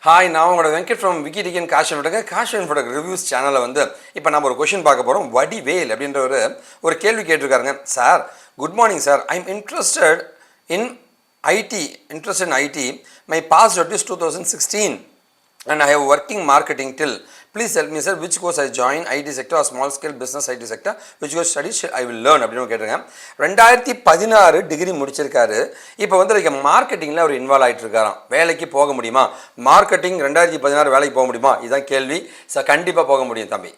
Hi, நான் உங்களோட Venkat from விக்கிடிக் and Kashiv Infotech. Kashiv Infotech reviews சேனலில் வந்து இப்போ நம்ம ஒரு கொஷின் பார்க்க போகிறோம். வடிவேல் அப்படின்ற ஒரு கேள்வி கேட்டிருக்காருங்க. Sir, good morning sir. I am interested in IT. My passed out is 2016 and I have working marketing till. Please help me sir, which course I join, IT sector or small scale business IT sector, which course study I will learn அப்படின்னு கேட்டிருங்க. 2016 degree முடிச்சிருக்காரு. இப்போ வந்து like மார்க்கெட்டிங்கில் அவர் involve ஆகிட்டு இருக்காராம். வேலைக்கு போக முடியுமா? Marketing 2016 வேலைக்கு போக முடியுமா? இதுதான் கேள்வி. சார், கண்டிப்பாக போக முடியும் தம்பி,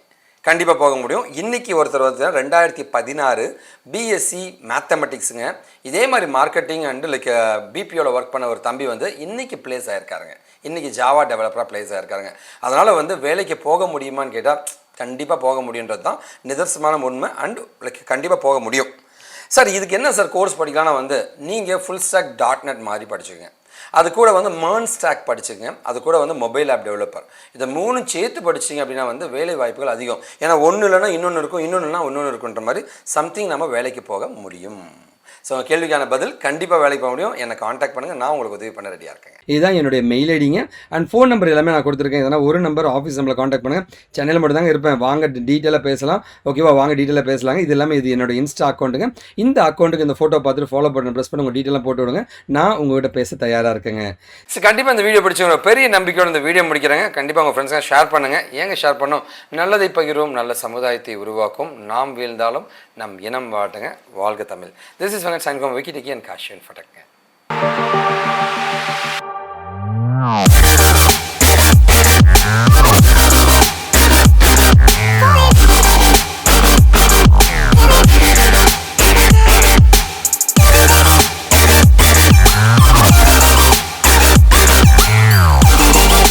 கண்டிப்பாக போக முடியும். இன்றைக்கி ஒருத்தர் வந்து 2016 பிஎஸ்சி மேத்தமெட்டிக்ஸுங்க. இதே மாதிரி மார்க்கெட்டிங் அண்டு லைக் பிபிஓவில் ஒர்க் பண்ண ஒரு தம்பி வந்து இன்றைக்கி பிளேஸ் ஆகிருக்காருங்க. இன்றைக்கி ஜாவா டெவலப்பராக பிளேஸ் ஆகிருக்காருங்க. அதனால் வந்து வேலைக்கு போக முடியுமான்னு கேட்டால் கண்டிப்பாக போக முடியுன்றது தான் நிதர்சனமான உண்மை. அண்டு லைக் கண்டிப்பாக போக முடியும். சார், இதுக்கு என்ன சார் கோர்ஸ் படிக்கலாம்னா வந்து நீங்கள் ஃபுல் ஸ்டாக் dotnet மாதிரி படிச்சுக்கோங்க. அது கூட வந்து MERN ஸ்டாக் படிச்சுங்க. அது கூட வந்து மொபைல் ஆப் டெவலப்பர். இதை 3 சேர்த்து படிச்சிங்க அப்படின்னா வந்து வேலை வாய்ப்புகள் அதிகம். ஏன்னா ஒன்று இல்லைன்னா இன்னொன்று இருக்கும், இன்னொன்று இல்லைனா இன்னொன்று இருக்குன்ற மாதிரி சம்திங் நம்ம வேலைக்கு போக முடியும். ஸோ கேள்விக்கான பதில், கண்டிப்பாக வேலைக்கு போக முடியும். என்னை காண்டாக்ட் பண்ணுங்கள், நான் உங்களுக்கு உதவி பண்ண ரெடியாக இருக்கேன். இதுதான் என்னுடைய மெயில் ஐடிங்க அண்ட் ஃபோன் நம்பர் எல்லாமே நான் கொடுத்துருக்கேன். இதனால் ஒரு நம்பர் ஆஃபீஸ் நம்பரில் காண்டாக்ட் பண்ணுங்கள். சென்னையில் மட்டும் தாங்க இருப்பேன். வாங்க டீட்டெயிலாக பேசலாம். ஓகேவா? வாங்க டீட்டெயிலாக பேசலாங்க. இது எல்லாமே இது என்னோட இன்ஸ்டா அக்கௌண்ட்டுங்க. இந்த அக்கௌண்ட்டுக்கு இந்த ஃபோட்டோ பார்த்துட்டு ஃபாலோ பண்ண ப்ரெஸ் பண்ணி உங்கள் டீட்டெயிலாக போட்டு விடுங்க. நான் உங்கள்கிட்ட பேச தயாராக இருக்கேங்க. ஸோ கண்டிப்பாக இந்த வீடியோ பிடிச்சவங்க பெரிய நம்பிக்கையோட இந்த வீடியோ முடிக்கிறேங்க. கண்டிப்பாக உங்கள் ஃப்ரெண்ட்ஸுங்க ஷேர் பண்ணுங்கள். ஏங்க ஷேர் பண்ணோம்? நல்லதை பகிர்வோம், நல்ல சமுதாயத்தை உருவாக்கும். நாம் வீழ்ந்தாலும் நம் இனம் வாட்டுங்க. வாழ்க தமிழ். திஸ் இஸ் வெங்கட் சைன் ஃப்ரம் விக்கிடிக் அண்ட் காஷிவ் இன்ஃபோடெக்.